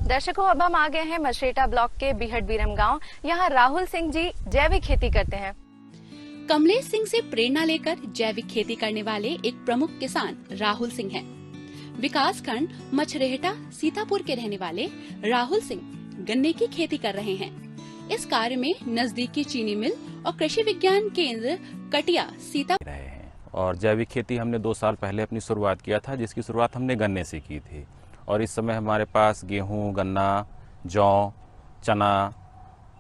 दर्शकों, अब हम आ गए हैं मछरेटा ब्लॉक के बीहट बीरम गांव। यहाँ राहुल सिंह जी जैविक खेती करते हैं। कमलेश सिंह से प्रेरणा लेकर जैविक खेती करने वाले एक प्रमुख किसान राहुल सिंह हैं। विकास खंड मछरेटा सीतापुर के रहने वाले राहुल सिंह गन्ने की खेती कर रहे हैं। इस कार्य में नजदीकी चीनी मिल और कृषि विज्ञान केंद्र कटिया सीतापुर रहे हैं। और जैविक खेती हमने 2 साल पहले अपनी शुरुआत किया था, जिसकी शुरुआत हमने गन्ने से की थी। और इस समय हमारे पास गेहूं, गन्ना, जौ, चना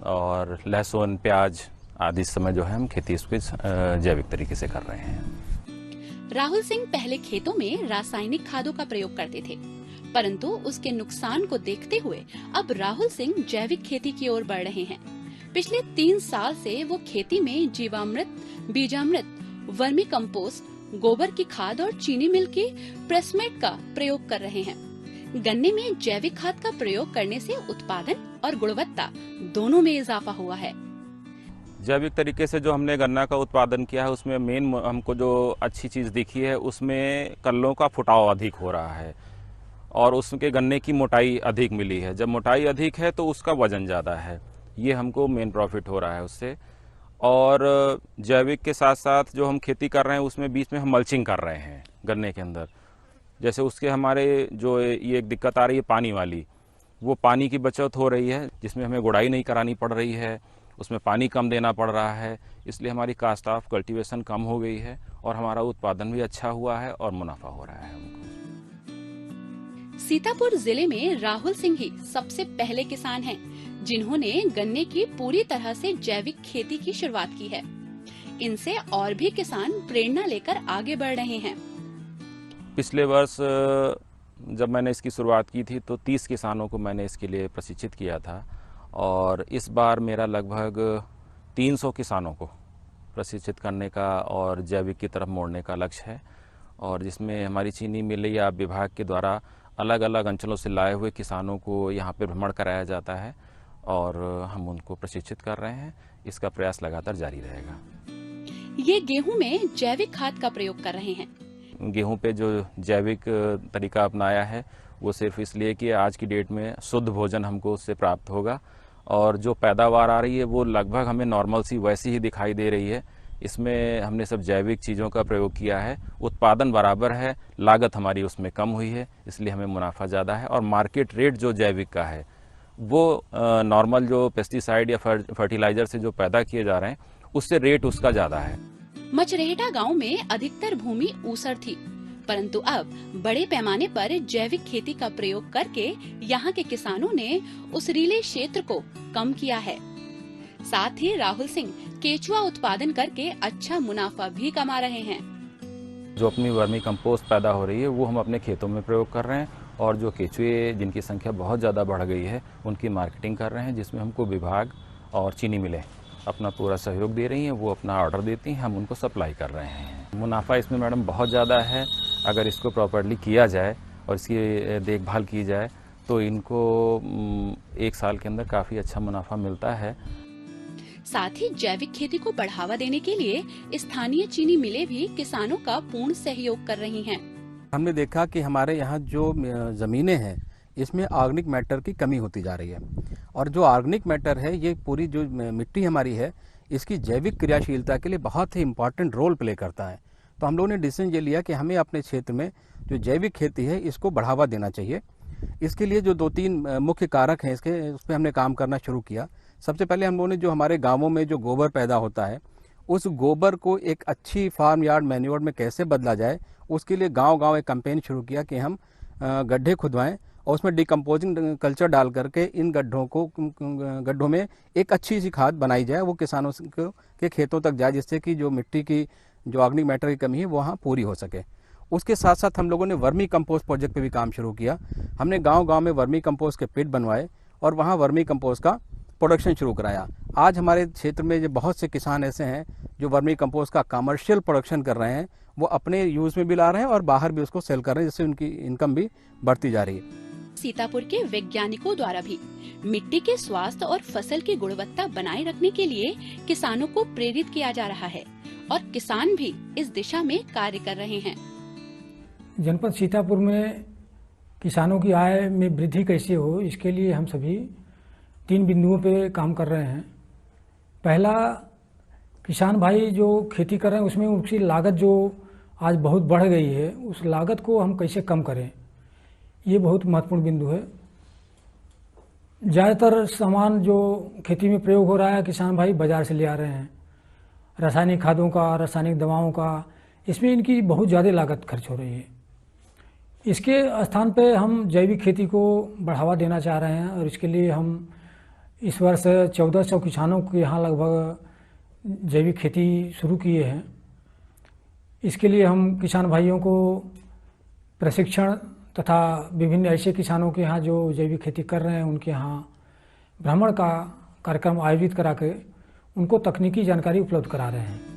और लहसुन, प्याज आदि इस समय जो है हम खेती इसको जैविक तरीके से कर रहे हैं। राहुल सिंह पहले खेतों में रासायनिक खादों का प्रयोग करते थे, परंतु उसके नुकसान को देखते हुए अब राहुल सिंह जैविक खेती की ओर बढ़ रहे हैं। पिछले 3 साल से वो खेती में जीवामृत, बीजामृत, वर्मी कंपोस्ट, गोबर की खाद और चीनी मिल की प्रेसमेट का प्रयोग कर रहे हैं। गन्ने में जैविक खाद का प्रयोग करने से उत्पादन और गुणवत्ता दोनों में इजाफा हुआ है। जैविक तरीके से जो हमने गन्ना का उत्पादन किया है, उसमें मेन हमको जो अच्छी चीज़ दिखी है, उसमें कल्लों का फुटाव अधिक हो रहा है और उसके गन्ने की मोटाई अधिक मिली है। जब मोटाई अधिक है तो उसका वजन ज़्यादा है, ये हमको मेन प्रॉफिट हो रहा है उससे। और जैविक के साथ साथ जो हम खेती कर रहे हैं उसमें बीच में हम मल्चिंग कर रहे हैं गन्ने के अंदर। जैसे उसके हमारे जो ये एक दिक्कत आ रही है पानी वाली, वो पानी की बचत हो रही है, जिसमें हमें गुड़ाई नहीं करानी पड़ रही है, उसमें पानी कम देना पड़ रहा है, इसलिए हमारी कास्ट ऑफ कल्टीवेशन कम हो गई है और हमारा उत्पादन भी अच्छा हुआ है और मुनाफा हो रहा है हमको। सीतापुर जिले में राहुल सिंह ही सबसे पहले किसान हैं जिन्होंने गन्ने की पूरी तरह से जैविक खेती की शुरुआत की है। इनसे और भी किसान प्रेरणा लेकर आगे बढ़ रहे हैं। पिछले वर्ष जब मैंने इसकी शुरुआत की थी तो 30 किसानों को मैंने इसके लिए प्रशिक्षित किया था और इस बार मेरा लगभग 300 किसानों को प्रशिक्षित करने का और जैविक की तरफ मोड़ने का लक्ष्य है। और जिसमें हमारी चीनी मिल या विभाग के द्वारा अलग अलग अंचलों से लाए हुए किसानों को यहाँ पे भ्रमण कराया जाता है और हम उनको प्रशिक्षित कर रहे हैं। इसका प्रयास लगातार जारी रहेगा। ये गेहूं में जैविक खाद का प्रयोग कर रहे हैं। गेहूं पे जो जैविक तरीका अपनाया है वो सिर्फ इसलिए कि आज की डेट में शुद्ध भोजन हमको उससे प्राप्त होगा और जो पैदावार आ रही है वो लगभग हमें नॉर्मल सी वैसी ही दिखाई दे रही है। इसमें हमने सब जैविक चीज़ों का प्रयोग किया है, उत्पादन बराबर है, लागत हमारी उसमें कम हुई है, इसलिए हमें मुनाफा ज़्यादा है। और मार्केट रेट जो जैविक का है वो नॉर्मल जो पेस्टिसाइड या फर्टिलाइज़र से जो पैदा किए जा रहे हैं उससे रेट उसका ज़्यादा है। मछरेटा गांव में अधिकतर भूमि ऊसर थी, परंतु अब बड़े पैमाने पर जैविक खेती का प्रयोग करके यहाँ के किसानों ने उस रीले क्षेत्र को कम किया है। साथ ही राहुल सिंह केचुआ उत्पादन करके अच्छा मुनाफा भी कमा रहे हैं। जो अपनी वर्मी कंपोस्ट पैदा हो रही है वो हम अपने खेतों में प्रयोग कर रहे हैं और जो केचुए जिनकी संख्या बहुत ज़्यादा बढ़ गई है उनकी मार्केटिंग कर रहे हैं, जिसमें हमको विभाग और चीनी मिलें अपना पूरा सहयोग दे रही हैं। वो अपना ऑर्डर देती हैं, हम उनको सप्लाई कर रहे हैं। मुनाफा इसमें मैडम बहुत ज़्यादा है। अगर इसको प्रॉपर्ली किया जाए और इसकी देखभाल की जाए तो इनको 1 साल के अंदर काफ़ी अच्छा मुनाफा मिलता है। साथ ही जैविक खेती को बढ़ावा देने के लिए स्थानीय चीनी मिलें भी किसानों का पूर्ण सहयोग कर रही हैं। हमने देखा कि हमारे यहाँ जो ज़मीनें हैं इसमें ऑर्गेनिक मैटर की कमी होती जा रही है और जो ऑर्गेनिक मैटर है ये पूरी जो मिट्टी हमारी है इसकी जैविक क्रियाशीलता के लिए बहुत ही इम्पॉर्टेंट रोल प्ले करता है। तो हम लोगों ने डिसीजन ये लिया कि हमें अपने क्षेत्र में जो जैविक खेती है इसको बढ़ावा देना चाहिए। इसके लिए जो 2-3 मुख्य कारक हैं इसके उस पर हमने काम करना शुरू किया। सबसे पहले हम लोगों ने जो हमारे गाँवों में जो गोबर पैदा होता है उस गोबर को एक अच्छी फार्म यार्ड मैन्योर में कैसे बदला जाए, उसके लिए गाँव-गाँव एक कैंपेन शुरू किया कि हम गड्ढे खुदवाएं और उसमें डिकम्पोजिंग कल्चर डाल करके इन गड्ढों में एक अच्छी सी खाद बनाई जाए, वो किसानों के खेतों तक जाए, जिससे कि जो मिट्टी की जो ऑर्गेनिक मैटर की कमी है वो वहाँ पूरी हो सके। उसके साथ साथ हम लोगों ने वर्मी कंपोस्ट प्रोजेक्ट पे भी काम शुरू किया। हमने गांव-गांव में वर्मी कंपोस्ट के पिट बनवाए और वहाँ वर्मी कंपोस्ट का प्रोडक्शन शुरू कराया। आज हमारे क्षेत्र में जो बहुत से किसान ऐसे हैं जो वर्मी कंपोस्ट का कमर्शियल प्रोडक्शन कर रहे हैं, वो अपने यूज़ में भी ला रहे हैं और बाहर भी उसको सेल कर रहे हैं, जिससे उनकी इनकम भी बढ़ती जा रही है। सीतापुर के वैज्ञानिकों द्वारा भी मिट्टी के स्वास्थ्य और फसल की गुणवत्ता बनाए रखने के लिए किसानों को प्रेरित किया जा रहा है और किसान भी इस दिशा में कार्य कर रहे हैं। जनपद सीतापुर में किसानों की आय में वृद्धि कैसे हो, इसके लिए हम सभी 3 बिंदुओं पे काम कर रहे हैं। पहला, किसान भाई जो खेती कर रहे हैं उसमें उसकी लागत जो आज बहुत बढ़ गई है, उस लागत को हम कैसे कम करें, ये बहुत महत्वपूर्ण बिंदु है। ज़्यादातर सामान जो खेती में प्रयोग हो रहा है किसान भाई बाज़ार से ले आ रहे हैं, रासायनिक खादों का, रासायनिक दवाओं का, इसमें इनकी बहुत ज़्यादा लागत खर्च हो रही है। इसके स्थान पे हम जैविक खेती को बढ़ावा देना चाह रहे हैं और इसके लिए हम इस वर्ष 1400 किसानों के यहाँ लगभग जैविक खेती शुरू किए हैं। इसके लिए हम किसान भाइयों को प्रशिक्षण तथा विभिन्न ऐसे किसानों के यहाँ जो जैविक खेती कर रहे हैं उनके यहाँ भ्रमण का कार्यक्रम आयोजित करा के उनको तकनीकी जानकारी उपलब्ध करा रहे हैं।